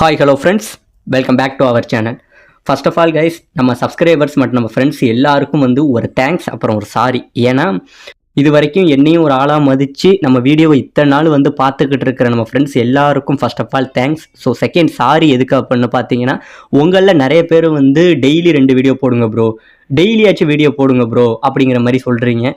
Hi hello friends, welcome back to our channel. First of all guys, நம்ம subscribers மற்றும் நம்ம friends எல்லாருக்கும் ஒரு தேங்க்ஸ், அப்புறம் ஒரு சாரி. ஏன்னா இது வரைக்கும் என்னையும் ஒரு ஆளாக மதித்து நம்ம வீடியோவை இத்தனை நாள் பார்த்துக்கிட்டு இருக்கிற நம்ம ஃப்ரெண்ட்ஸ் எல்லாருக்கும் first of all thanks. So second sorry எதுக்கு அப்படின்னு பார்த்தீங்கன்னா, உங்களில் நிறைய பேர் டெய்லி 2 வீடியோ போடுங்க ப்ரோ, டெய்லியாச்சும் வீடியோ போடுங்க ப்ரோ அப்படிங்கிற மாதிரி சொல்கிறீங்க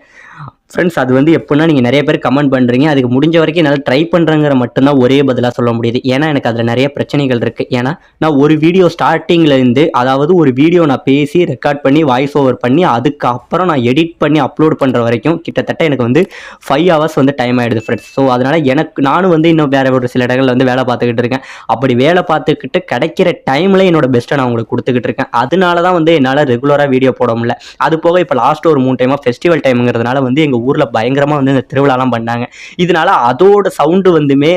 ஃப்ரெண்ட்ஸ். அது எப்படின்னா, நீங்கள் நிறைய பேர் கமெண்ட் பண்ணுறீங்க, அதுக்கு முடிஞ்ச வரைக்கும் என்னால் ட்ரை பண்ணுறேங்கிற மட்டும்தான் ஒரே பதிலாக சொல்ல முடியுது. ஏன்னா எனக்கு அதில் நிறைய பிரச்சனைகள் இருக்குது. ஏன்னா நான் ஒரு வீடியோ ஸ்டார்டிங்லேருந்து, அதாவது ஒரு வீடியோ நான் பேசி ரெக்கார்ட் பண்ணி வாய்ஸ் ஓவர் பண்ணி அதுக்கப்புறம் நான் எடிட் பண்ணி அப்லோட் பண்ணுற வரைக்கும் கிட்டத்தட்ட எனக்கு 5 ஹவர்ஸ் டைம் ஆகிடுது ஃப்ரெண்ட்ஸ். ஸோ அதனால் நானும் இன்னும் வேறு ஒரு சில இடங்களில் வேலை பார்த்துக்கிட்டு இருக்கேன். அப்படி வேலை பார்த்துக்கிட்டு கிடைக்கிற டைமில் என்னோட பெஸ்ட்டை நான் உங்களுக்கு கொடுத்துக்கிட்டு இருக்கேன். அதனால தான் என்னால் ரெகுலராக வீடியோ போட முடியல. அது போக இப்போ லாஸ்ட் ஒரு 3 டைமாக ஃபெஸ்டிவல் டைமுங்கிறதுனால எங்கள் ஊரில் பயங்கரமாக இந்த திருவிழாலாம் பண்ணாங்க. இதனால அதோட சவுண்டு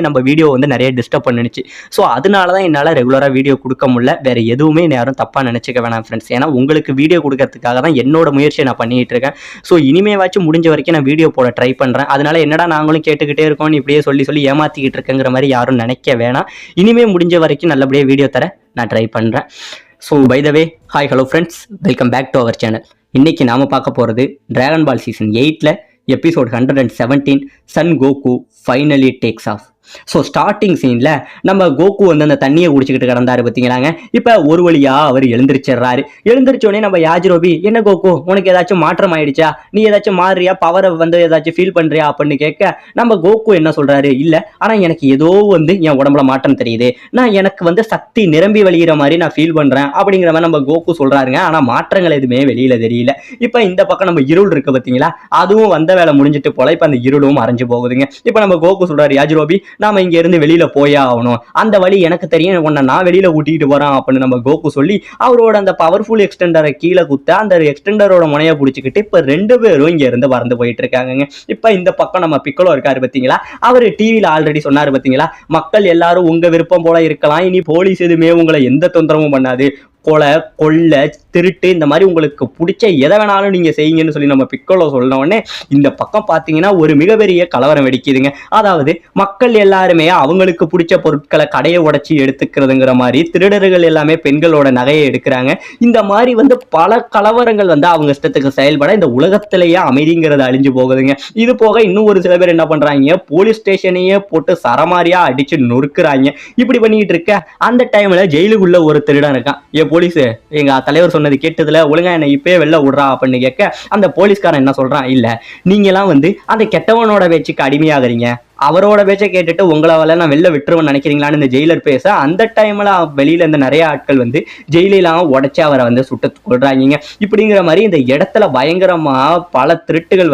நம்ம வீடியோ நிறைய டிஸ்டர்ப் பண்ணிடுச்சு. ஸோ அதனால தான் என்னால் ரெகுலராக வீடியோ கொடுக்க முடியல. வேறு எதுவுமே யாரும் தப்பாக நினச்சிக்க வேணாம் ஃப்ரெண்ட்ஸ். ஏன்னா உங்களுக்கு வீடியோ கொடுக்கறதுக்காக தான் என்னோட முயற்சியை நான் பண்ணிகிட்டு இருக்கேன். ஸோ இனிமேவாச்சும் முடிஞ்ச வரைக்கும் நான் வீடியோ போட ட்ரை பண்ணுறேன். அதனால என்னடா நாங்களும் கேட்டுக்கிட்டே இருக்கோம், இப்படியே சொல்லி ஏமாற்றிக்கிட்டு இருக்கேங்கிற மாதிரி யாரும் நினைக்க வேணாம். இனிமேல் முடிஞ்ச வரைக்கும் நல்லபடியாக வீடியோ தர நான் ட்ரை பண்ணுறேன். So by the way, hi hello friends, welcome back to our channel. இன்றைக்கி நாம் பார்க்க போகிறது dragon ball season 8 episode 117 Son Goku finally takes off. So starting சீனில் நம்ம கோகு அந்த தண்ணியை குடிச்சிக்கிட்டு கிடந்தாரு பார்த்தீங்களாங்க. இப்போ ஒரு வழியாக அவர் எழுந்திரிச்சிடுறாரு. எழுந்திரிச்சோடனே நம்ம யாஜிரோபி, என்ன கோகு உனக்கு ஏதாச்சும் மாற்றம் ஆயிடுச்சா, நீ ஏதாச்சும் மாறுறியா, பவரை ஏதாச்சும் ஃபீல் பண்ணுறியா அப்படின்னு கேட்க, நம்ம கோகு என்ன சொல்கிறாரு, இல்லை ஆனால் எனக்கு ஏதோ என் உடம்புல மாற்றம் தெரியுது, நான் எனக்கு சக்தி நிரம்பி வழிகிற மாதிரி நான் ஃபீல் பண்ணுறேன் அப்படிங்கிற மாதிரி நம்ம கோகு சொல்கிறாருங்க. ஆனால் மாற்றங்கள் எதுவுமே வெளியில் தெரியல. இப்போ இந்த பக்கம் நம்ம இருள் இருக்குது பார்த்தீங்களா, அதுவும் வந்த வேலை முடிஞ்சிட்டு போல இப்போ அந்த இருளும் மறைஞ்சு போகுதுங்க. இப்போ நம்ம கோகு சொல்கிறாரு, யாஜிரோபி நாம இங்க இருந்து வெளியில போயே ஆகணும், அந்த வழி எனக்கு தெரியும், உன்னை நான் வெளியில ஊட்டிட்டு போறேன் அப்படின்னு நம்ம கோகு சொல்லி அவரோட அந்த பவர்ஃபுல் எக்ஸ்டெண்டரை கீழே குத்த அந்த எக்ஸ்டெண்டரோட முனையை பிடிச்சிக்கிட்டு இப்ப 2 பேரும் இங்க இருந்து பறந்து போயிட்டு இருக்காங்க. இப்ப இந்த பக்கம் நம்ம பிக்கலோ இருக்காரு பாத்தீங்களா, அவரு டிவில ஆல்ரெடி சொன்னாரு பாத்தீங்களா, மக்கள் எல்லாரும் உங்க விருப்பம் போல இருக்கலாம், இனி போலீஸ் எதுவுமே உங்களை எந்த தொந்தரவும் பண்ணாது, கொலை கொள்ளை திருட்டு இந்த மாதிரி உங்களுக்கு பிடிச்ச எதை வேணாலும் நீங்கள் செய்யுங்கன்னு சொல்லி நம்ம பிக்கோலோ சொன்ன உடனே இந்த பக்கம் பார்த்தீங்கன்னா ஒரு மிகப்பெரிய கலவரம் வெடிக்குதுங்க. அதாவது மக்கள் எல்லாருமே அவங்களுக்கு பிடிச்ச பொருட்களை கடையை உடைச்சி எடுத்துக்கிறதுங்கிற மாதிரி, திருடர்கள் எல்லாமே பெண்களோட நகையை எடுக்கிறாங்க. இந்த மாதிரி பல கலவரங்கள் அவங்க இஷ்டத்துக்கு செயல்பட இந்த உலகத்திலேயே அமைதிங்கிறது அழிஞ்சு போகுதுங்க. இது போக இன்னும் ஒரு சில பேர் என்ன பண்றாங்க, போலீஸ் ஸ்டேஷனையே போட்டு சரமாரியா அடிச்சு நொறுக்குறாங்க. இப்படி பண்ணிட்டு இருக்க அந்த டைம்ல ஜெயிலுக்குள்ள ஒரு திருடன் இருக்கான். போலீஸ், எங்க தலைவர் சொன்னது கேட்டதுல ஒழுங்கா என்ன இப்பயே வெளில விடுறா அப்படின்னு கேட்க, அந்த போலீஸ்காரன் என்ன சொல்றான், இல்ல நீங்களாம் அந்த கெட்டவனோட பேச்சுக்கு அடிமையாகிறீங்க, அவரோட பேச்சை கேட்டுட்டு உங்களால நான் வெளில விட்டுருவேன்னு நினைக்கிறீங்களான்னு இந்த ஜெயிலர் பேச, அந்த டைம்ல வெளியில இருந்த நிறைய ஆட்கள் ஜெயிலாம் உடைச்சு அவரை சுட்டு கொள்றாங்க. இப்படிங்கிற மாதிரி இந்த இடத்துல பயங்கரமா பல திருட்டுகள்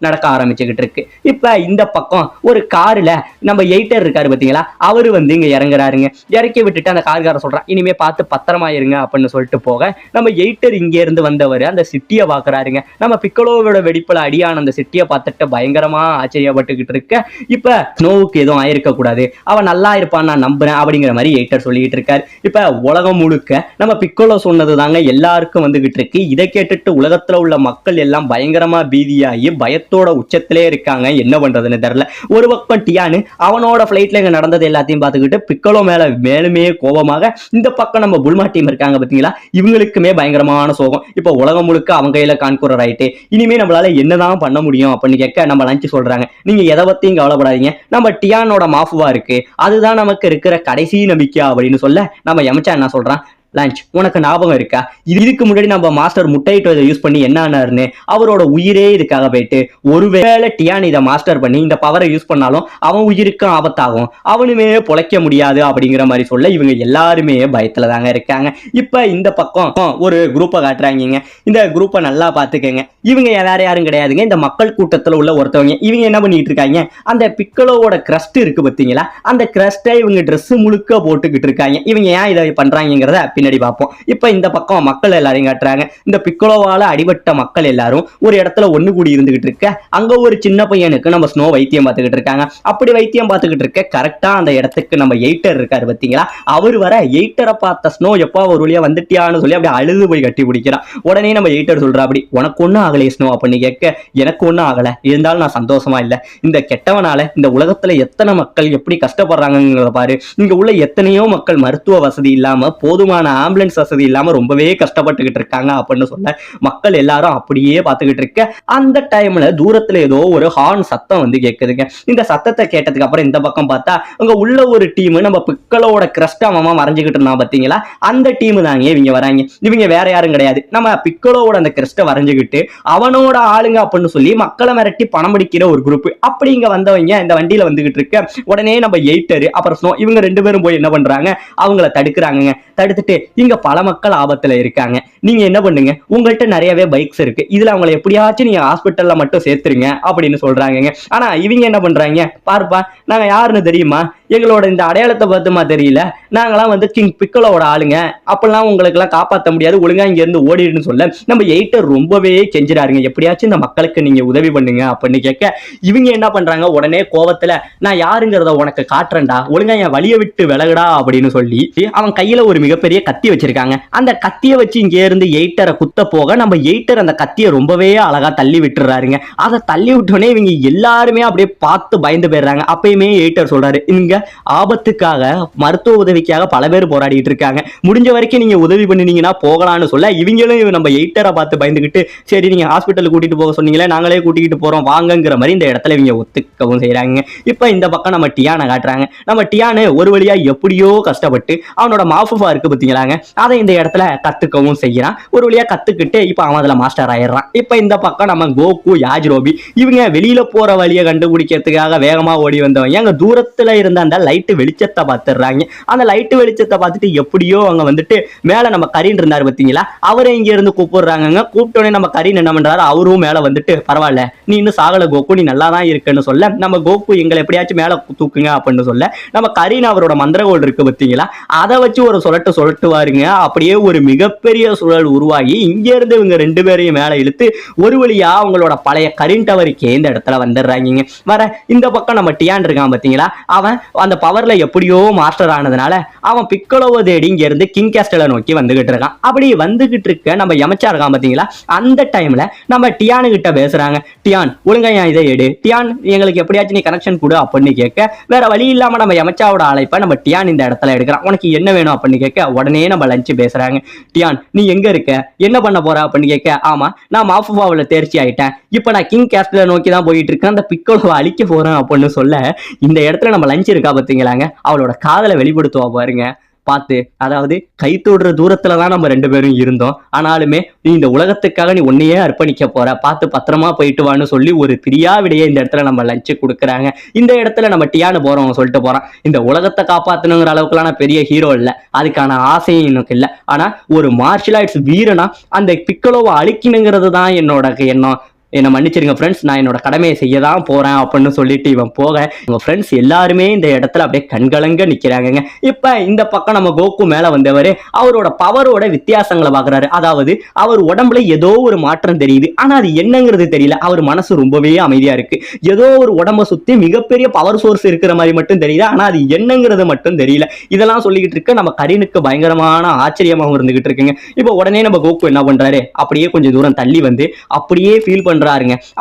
நடக்க ஆரம்பிச்சுக்கிட்டு இருக்கு. இப்ப இந்த பக்கம் ஒரு கார்ல நம்ம எயிட்டர் இருக்காரு பாத்தீங்களா, அவரு இங்க இறங்குறாருங்க. இறக்கி விட்டுட்டு அந்த கார்கார சொல்றான், இனிமே பார்த்து பத்திரமா இருங்க அப்படின்னு சொல்லிட்டு போக, நம்ம எயிட்டர் இங்க இருந்து வந்தவர் அந்த சிட்டியை பாக்குறாருங்க. நம்ம பிக்கலோவோட வெடிப்புல அடியான அந்த சிட்டியை பார்த்துட்டு பயங்கரமா ஆச்சரியப்பட்டுக்கிட்டு இருக்க, இப்ப ஸ்னோவுக்கு எதுவும் ஆயிருக்க கூடாது, அவன் நல்லா இருப்பான் நான் நம்புறேன் அப்படிங்கிற மாதிரி எயிட்டர் சொல்லிட்டு இருக்காரு. இப்ப உலகம் முழுக்க நம்ம பிக்கோலோ சொன்னது தாங்க எல்லாருக்கும் வந்துகிட்டு இருக்கு. இதை கேட்டுட்டு உலகத்துல உள்ள மக்கள் எல்லாம் பயங்கரமா பீதியாகி பயத்தோட உச்சத்திலே இருக்காங்க. என்ன பண்றதுன்னு தெரியல. ஒரு பக்கம் டியானு அவனோட பிளைட்ல இங்க நடந்தது எல்லாத்தையும் பார்த்துக்கிட்டு பிக்கோலோ மேலுமே கோபமாக, இந்த பக்கம் நம்ம புல்மா டீம் இருக்காங்க பாத்தீங்களா, இவங்களுக்குமே பயங்கரமான சோகம். இப்ப உலகம் முழுக்க அவங்க கையில கான்குரர் ஆயிட்டு இனிமே நம்மளால என்னதான் பண்ண முடியும் அப்படின்னு கேட்க, நம்ம லஞ்ச் சொல்றாங்க, நீங்க எதை பத்தியும் கவலைப்படாதீங்க, நம்ம டியானோட மாஃபுவா இருக்கு, அதுதான் நமக்கு இருக்கிற கடைசி நம்பிக்கை அப்படின்னு சொல்ல, நம்ம எமச்சா என்ன சொல்றான், லஞ்ச் உனக்கு ஞாபகம் இருக்கா, இதுக்கு முன்னாடி நம்ம மாஸ்டர் முட்டையிட்டோ இதை யூஸ் பண்ணி என்ன ஆனாருன்னு, அவரோட உயிரே இதுக்காக போயிட்டு, ஒருவேளை டியான் இதை மாஸ்டர் பண்ணி இந்த பவரை யூஸ் பண்ணாலும் அவன் உயிருக்கும் ஆபத்தாகும், அவனுமே பொழைக்க முடியாது அப்படிங்கிற மாதிரி சொல்ல, இவங்க எல்லாருமே பயத்துல தாங்க இருக்காங்க. இப்ப இந்த பக்கம் ஒரு குரூப்பை காட்டுறாங்க. இந்த குரூப்பை நல்லா பாத்துக்கங்க. இவங்க வேற யாரும் கிடையாதுங்க, இந்த மக்கள் கூட்டத்துல உள்ள ஒருத்தவங்க. இவங்க என்ன பண்ணிட்டு இருக்காங்க, அந்த பிக்கலோவோட கிரஸ்ட் இருக்கு பாத்தீங்களா, அந்த கிரஸ்டை இவங்க ட்ரெஸ் முழுக்க போட்டுக்கிட்டு இருக்காங்க. இவங்க ஏன் இதை பண்றாங்கிறத பின்னாடி பார்ப்போம். இப்ப இந்த பக்கம் மக்கள் எல்லாரையும் காட்டுறாங்க. இந்த பிக்கோலோவால அடிபட்ட மக்கள் எல்லாரும் ஒரு இடத்துல ஒண்ணு கூடி இருந்துகிட்டு இருக்க, அங்க ஒரு சின்ன பையனுக்கு நம்ம ஸ்னோ வைத்தியம் பார்த்துக்கிட்டு இருக்காங்க. அப்படி வைத்தியம் பார்த்துக்கிட்டு இருக்க கரெக்டா அந்த இடத்துக்கு நம்ம எயிட்டர் இருக்காரு பாத்தீங்களா, அவர் வர எயிட்டரை பார்த்த ஸ்னோ எப்போ ஒரு வழியா வந்துட்டியான்னு சொல்லி அப்படியே அழுது போய் கட்டி பிடிக்கிறான். உடனே நம்ம எயிட்டர் சொல்றா, அப்படி உனக்கு ஒன்னும் ஆகலை ஸ்னோ அப்படின்னு கேட்க, எனக்கு ஒன்னும் ஆகல, இருந்தாலும் நான் சந்தோஷமா இல்ல. இந்த கெட்டவனால இந்த உலகத்துல எத்தனை மக்கள் எப்படி கஷ்டப்படுறாங்கிறத பாரு. இங்க உள்ள எத்தனையோ மக்கள் மருத்துவ வசதி இல்லாம, போதுமான ஆம்புலன்ஸ் வசதி இல்லாம ரொம்பவே கஷ்டப்பட்டுக்கிட்டு இருக்காங்க அப்படின்னு சொல்ல மக்கள் எல்லாரும் அப்படியே பார்த்துக்கிட்டு இருக்க, அந்த டைம்ல தூரத்துல ஏதோ ஒரு ஹார்ன் சத்தம் வந்து கேட்குதுங்க. இந்த சத்தத்தை கேட்டதுக்கு அப்புறம் இந்த பக்கம் பார்த்தா அங்க உள்ள ஒரு டீம் நம்ம பிக்கலோட கிரஸ்ட் அவன் வரைஞ்சுக்கிட்டு இருந்தான் பாத்தீங்களா, அந்த டீம் தாங்க இவங்க வராங்க. இவங்க வேற யாரும் கிடையாது, நம்ம பிக்கலோட அந்த கிரஸ்ட வரைஞ்சுக்கிட்டு அவனோட ஆளுங்க அப்படின்னு சொல்லி மக்களை மிரட்டி பணம் பிடிக்கிற ஒரு குரூப். அப்படி இங்க வந்தவங்க இந்த வண்டியில வந்துகிட்டு இருக்க, உடனே நம்ம எயிட்டர் அப்புறம் ஸ்னோ இவங்க 2 பேரும் போய் என்ன பண்றாங்க, அவங்கள தடுக்கிறாங்க. தடுத்துட்டு இங்க பல மக்கள் ஆபத்துல இருக்காங்க, நீங்க என்ன பண்ணுங்க, உங்கள்கிட்ட நிறையவே பைக்ஸ் இருக்கு, இதுல அவங்களை எப்படியாச்சும் நீங்க ஹாஸ்பிட்டல்ல மட்டும் சேர்த்துருங்க அப்படின்னு சொல்றாங்க. ஆனா இவங்க என்ன பண்றாங்க, பாருப்பா நாங்க யாருன்னு தெரியுமா, எங்களோட இந்த அடையாளத்தை பார்த்துமா தெரியல, நாங்களாம் வந்து கிங் பிக்கலோட ஆளுங்க, அப்பெல்லாம் உங்களுக்கு எல்லாம் காப்பாற்ற முடியாது, ஒழுங்கா இங்க இருந்து ஓடிடுன்னு சொல்ல நம்ம எயிட்டர் ரொம்பவே கெஞ்சிராருங்க, எப்படியாச்சும் இந்த மக்களுக்கு நீங்க உதவி பண்ணுங்க அப்படின்னு கேட்க, இவங்க என்ன பண்றாங்க, உடனே கோவத்துல நான் யாருங்கிறத உனக்கு காட்டுறேன்டா, ஒழுங்கா என் வழியை விட்டு விலகுடா அப்படின்னு சொல்லி அவன் கையில ஒரு மிகப்பெரிய கத்தி வச்சிருக்காங்க. அந்த கத்தியை வச்சு இங்க இருந்து எயிட்டரை குத்த போக நம்ம எயிட்டர் அந்த கத்தியை ரொம்பவே அழகா தள்ளி விட்டுறாருங்க. அதை தள்ளி விட்டோடனே இவங்க எல்லாருமே அப்படியே பார்த்து பயந்து போயிடுறாங்க. அப்பயுமே எயிட்டர் சொல்றாரு, இங்க ஆபத்துக்காக மருத்துவ உதவிக்காக பல பேர் போராடிட்டு இருக்காங்க, முடிஞ்ச வரைக்கும் நீங்க உதவி பண்ணினீங்கன்னா போகலான்னு சொல்ல இவங்களும் நம்ம எயிட்டரை பார்த்து பயந்துகிட்டு சரி நீங்க ஹாஸ்பிட்டல் கூட்டிட்டு போக சொன்னீங்களே, நாங்களே கூட்டிகிட்டு போறோம் வாங்கங்கிற மாதிரி இந்த இடத்துல இவங்க ஒத்துக்கவும் செய்யறாங்க. இப்ப இந்த பக்கம் நம்ம டியானை காட்டுறாங்க. நம்ம டியானு ஒரு வழியா எப்படியோ கஷ்டப்பட்டு அவனோட மாஃபுஃபா இருக்கு பாத்தீங்களாங்க, அதை இந்த இடத்துல கத்துக்கவும் செய்யறான். ஒரு வழியா கத்துக்கிட்டு இப்ப அவன் அதுல மாஸ்டர் ஆயிடுறான். இப்ப இந்த பக்கம் நம்ம கோகு யாஜ்ரோபி இவங்க வெளியில போற வழியை கண்டுபிடிக்கிறதுக்காக வேகமா ஓடி வந்தவங்க அங்க தூரத்துல இருந்த அந்த லைட்டு வெளிச்சத்தை பார்த்துடுறாங்க. அந்த லைட்டு வெளிச்சத்தை பார்த்துட்டு எப்படியோ அங்க வந்துட்டு மேல நம்ம கரீன் இருந்தாரு பாத்தீங்களா, அவரை இங்க இருந்து கூப்பிடுறாங்க. கூப்பிட்டோடனே நம்ம கரீன் என்ன பண்றாரு, அவரும் மேல வந்துட்டு பரவாயில்ல நீ இன்னும் சாகல கோகு, நீ நல்லா தான் இருக்குன்னு சொல்ல நம்ம கோகு எங்களை எப்படியாச்சும் மேல தூக்குங்க அப்படின்னு சொல்ல நம்ம கரீன் அவரோட மந்திரகோல் இருக்கு பாத்தீங்களா, அதை வச்சு ஒரு சொல்லட்டுவாருங்க. அப்படியே ஒரு மிகப்பெரிய சுழல் உருவாகி இங்க இருந்து இவங்க 2 பேரையும் மேல இழுத்து ஒரு வழியா அவங்களோட பழைய கரீன் டவருக்கு இந்த இடத்துல வந்துடுறாங்க. வர இந்த பக்கம் நம்ம டியான் இருக்கான் பாத்தீங்களா, அவன் அந்த பவர்ல எப்படியோ மாஸ்டர் ஆனதுனால அவன் பிக்கலோவை தேடி இங்க இருந்து கிங் கேஸ்டலை நோக்கி வந்துகிட்டு இருக்கான். அப்படி வந்துகிட்டு இருக்க நம்ம யமச்சா இருக்கான் பாத்தீங்களா, அந்த டைம்ல நம்ம டியானு கிட்ட பேசுறாங்க. டியான் ஒழுங்கா இதை எடு, டியான் எங்களுக்கு எப்படியாச்சும் நீ கனெக்ஷன் கொடு அப்படின்னு கேட்க, வேற வழி இல்லாம நம்ம யமச்சாவோட அழைப்ப நம்ம டியான் இந்த இடத்துல எடுக்கிறான். உனக்கு என்ன வேணும் அப்படின்னு கேட்க உடனே நம்ம லஞ்ச் பேசுறாங்க. டியான் நீ எங்க இருக்க, என்ன பண்ண போற அப்படின்னு கேட்க, ஆமா நான் மாஃபுஃபாவில் தேர்ச்சி ஆயிட்டேன், இப்ப நான் கிங் கேஸ்டலை நோக்கி தான் போயிட்டு இருக்கேன், அந்த பிக்கோலோவை அழிக்க போறேன் அப்படின்னு சொல்ல இந்த இடத்துல நம்ம லஞ்ச் இருக்கா பாத்தீங்களாங்க, அவளோட காதலை வெளிப்படுத்துவா பாருங்க. பார்த்து அதாவது கை தொடுற தூரத்துல தான் நம்ம 2 பேரும் இருந்தோம், ஆனாலுமே நீ இந்த உலகத்துக்காக நீ உன்னையே அர்ப்பணிக்க போற, பார்த்து பத்திரமா போயிட்டு வான்னு சொல்லி ஒரு பிரியா விடையை இந்த இடத்துல நம்ம லஞ்சு கொடுக்குறாங்க. இந்த இடத்துல நம்ம டியானு போறவங்க சொல்லிட்டு போறான், இந்த உலகத்தை காப்பாத்தணுங்கிற அளவுக்குலாம் நான் பெரிய ஹீரோ இல்லை, அதுக்கான ஆசையும் எனக்கு இல்லை, ஆனா ஒரு மார்ஷியல் ஆர்ட்ஸ் வீரனா அந்த பிக்கலோவை அழிக்கணுங்கிறது தான் என்னோட எண்ணம், என்னை மன்னிச்சிருங்க ஃப்ரெண்ட்ஸ், நான் என்னோட கடமையை செய்ய தான் போறேன் அப்படின்னு சொல்லிட்டு இவன் போக உங்க ஃப்ரெண்ட்ஸ் எல்லாருமே இந்த இடத்துல அப்படியே கண்கலங்க நிக்கிறாங்க. இப்ப இந்த பக்கம் நம்ம கோகு மேல வந்தவர் அவரோட பவரோட வித்தியாசங்களை பாக்குறாரு. அதாவது அவர் உடம்புல ஏதோ ஒரு மாற்றம் தெரியுது, ஆனா அது என்னங்கிறது தெரியல. அவர் மனசு ரொம்பவே அமைதியா இருக்கு. ஏதோ ஒரு உடம்ப சுத்தி மிகப்பெரிய பவர் சோர்ஸ் இருக்கிற மாதிரி மட்டும் தெரியுது, ஆனா அது என்னங்கிறது மட்டும் தெரியல. இதெல்லாம் சொல்லிக்கிட்டு இருக்க நம்ம கரீனுக்கு பயங்கரமான ஆச்சரியமாகவும் இருந்துகிட்டு இருக்குங்க. இப்ப உடனே நம்ம கோகு என்ன பண்றாரு, அப்படியே கொஞ்சம் தூரம் தள்ளி வந்து அப்படியே ஃபீல் பண்றாருங்க.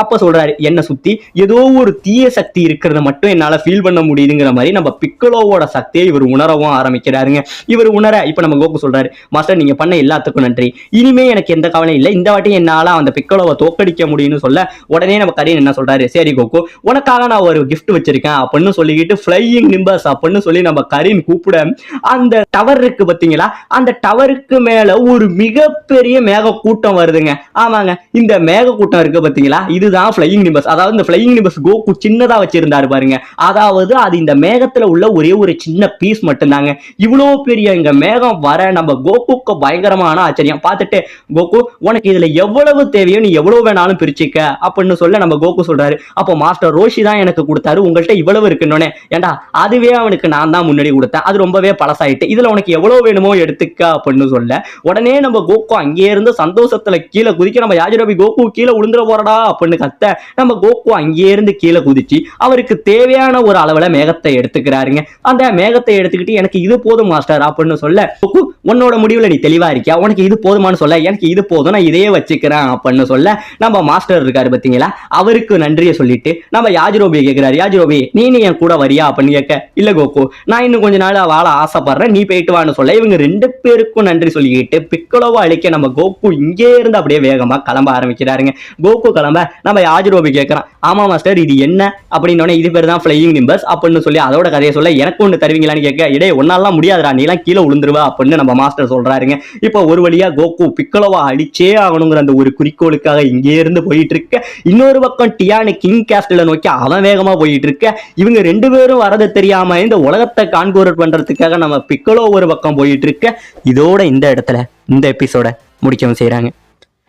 அப்ப சொல்றாரு, என்ன சுத்தி ஏதோ ஒரு தீய சக்தி இருக்கிறத மட்டும் என்னால ஃபீல் பண்ண முடியுதுங்கிற மாதிரி நம்ம பிக்கலோவோட சக்தியை இவர் உணரவும் ஆரம்பிக்கிறாருங்க. இவர் உணர இப்ப நம்ம கோகு சொல்றாரு, மாஸ்டர் நீங்க பண்ண எல்லாத்துக்கும் நன்றி, இனிமே எனக்கு எந்த கவலையும் இல்லை, இந்த வாட்டி என்னால அந்த பிக்கலோவை தோக்கடிக்க முடியும்னு சொல்ல உடனே நம்ம கரீன் என்ன சொல்றாரு, சரி கோகு உனக்காக நான் ஒரு கிஃப்ட் வச்சிருக்கேன் அப்படின்னு சொல்லிக்கிட்டு ஃபிளையிங் நிம்பர்ஸ் அப்படின்னு சொல்லி நம்ம கரீன் கூப்பிட அந்த டவர் இருக்கு பாத்தீங்களா, அந்த டவருக்கு மேல ஒரு மிகப்பெரிய மேக கூட்டம் வருதுங்க. ஆமாங்க, இந்த மேக கூட்டம் இருக்கு பாத்தீங்களா, இதுதான் ஃப்ளையிங் நிம்பஸ். அதாவது இந்த ஃப்ளையிங் நிம்பஸ் கோகு சின்னதா வச்சிருந்தாரு பாருங்க. அதாவது அது இந்த மேகத்துல உள்ள ஒரே ஒரு சின்ன பீஸ் மட்டும்தாங்க. இவ்வளோ பெரிய இங்க மேகம் வர நம்ம கோகுக்கு பயங்கரமான ஆச்சரியம். பார்த்துட்டு கோகு உனக்கு இதுல எவ்வளவு தேவையோ நீ எவ்வளவு வேணாலும் பிரிச்சுக்க அப்படின்னு சொல்ல நம்ம கோகு சொல்றாரு. அப்போ மாஸ்டர் ரோஷி தான் எனக்கு கொடுத்தாரு, உங்கள்கிட்ட இவ்வளவு இருக்குன்னு. ஏண்டா அதுவே அவனுக்கு நான் தான் முன்னாடி கொடுத்தேன், அது ரொம்பவே பழசாயிட்டு, இதுல உனக்கு எவ்வளவு வேணுமோ எடுத்துக்க அப்படின்னு சொல்ல உடனே நம்ம கோகு அங்கே இருந்து சந்தோஷத்துல கீழே குதிக்க நம்ம யாஜிரோபி கோகு கீழே விழுந்துற போறடா அப்படின்னு கத்த நம்ம கோகு அங்கே இருந்து கீழே குதிச்சு அவருக்கு தேவையான ஒரு அளவுல மேகத்தை எடுத்துக்கிறாருங்க. அந்த மேகத்தை எடுத்துக்கிட்டு எனக்கு இது போதும் மாஸ்டர் அப்படின்னு சொல்ல கோகு உன்னோட முடிவுல நீ தெளிவா இருக்கியா, உனக்கு இது போதுமானு சொல்ல எனக்கு இது போதும் நான் இதையே வச்சுக்கிறேன் அப்படின்னு சொல்ல நம்ம மாஸ்டர் இருக்காரு பாத்தீங்களா, அவருக்கு நன்றியை சொல்லிட்டு நம்ம யாஜிரோபியை கேட்கிறாரு. யாஜிரோபி நீ என் கூட வரியா அப்படின்னு கேட்க இல்ல கோகு நான் இன்னும் கொஞ்ச நாள் வாழ ஆசைப்படுறேன், நீ போயிட்டு வான்னு சொல்ல இவங்க ரெண்டு பேருக்கும் நன்றி சொல்லிக்கிட்டு பிக்கலோவை அழிக்க நம்ம கோகு இங்கே இருந்து அப்படியே வேகமா கிளம்ப ஆரம்பிக்கிறாருங்க. கோகு கிளம்ப நம்ம யாஜிரோபி கேட்கறான், ஆமா மாஸ்டர் இது என்ன அப்படின்னு, இது பேர் தான் ஃப்ளையிங் நிம்பஸ் அப்படின்னு சொல்லி அதோட கதையை சொல்ல எனக்கு ஒன்று தருவீங்களான்னு கேட்க இடே ஒன்னாலாம் முடியாதுடா நீ எல்லாம் கீழே விழுந்துருவா அப்படின்னு நம்ம மாஸ்டர் சொல்றாருங்க. இப்போ ஒரு வழியா கோகு பிக்கலோவை அடிச்சே ஆகணுங்கிற அந்த ஒரு குறிக்கோளுக்காக இங்கே இருந்து போயிட்டு இருக்க, இன்னொரு பக்கம் டியானு கிங் கேஸ்டில் நோக்கி அவன் வேகமா போயிட்டு இருக்க, இவங்க ரெண்டு பேரும் வரது தெரியாம இந்த உலகத்தை கான்கூர் பண்றதுக்காக நம்ம பிக்கலோ ஒரு பக்கம் போயிட்டு இருக்க. இதோட இந்த இடத்துல இந்த எபிசோட முடிக்கவும் செய்யறாங்க.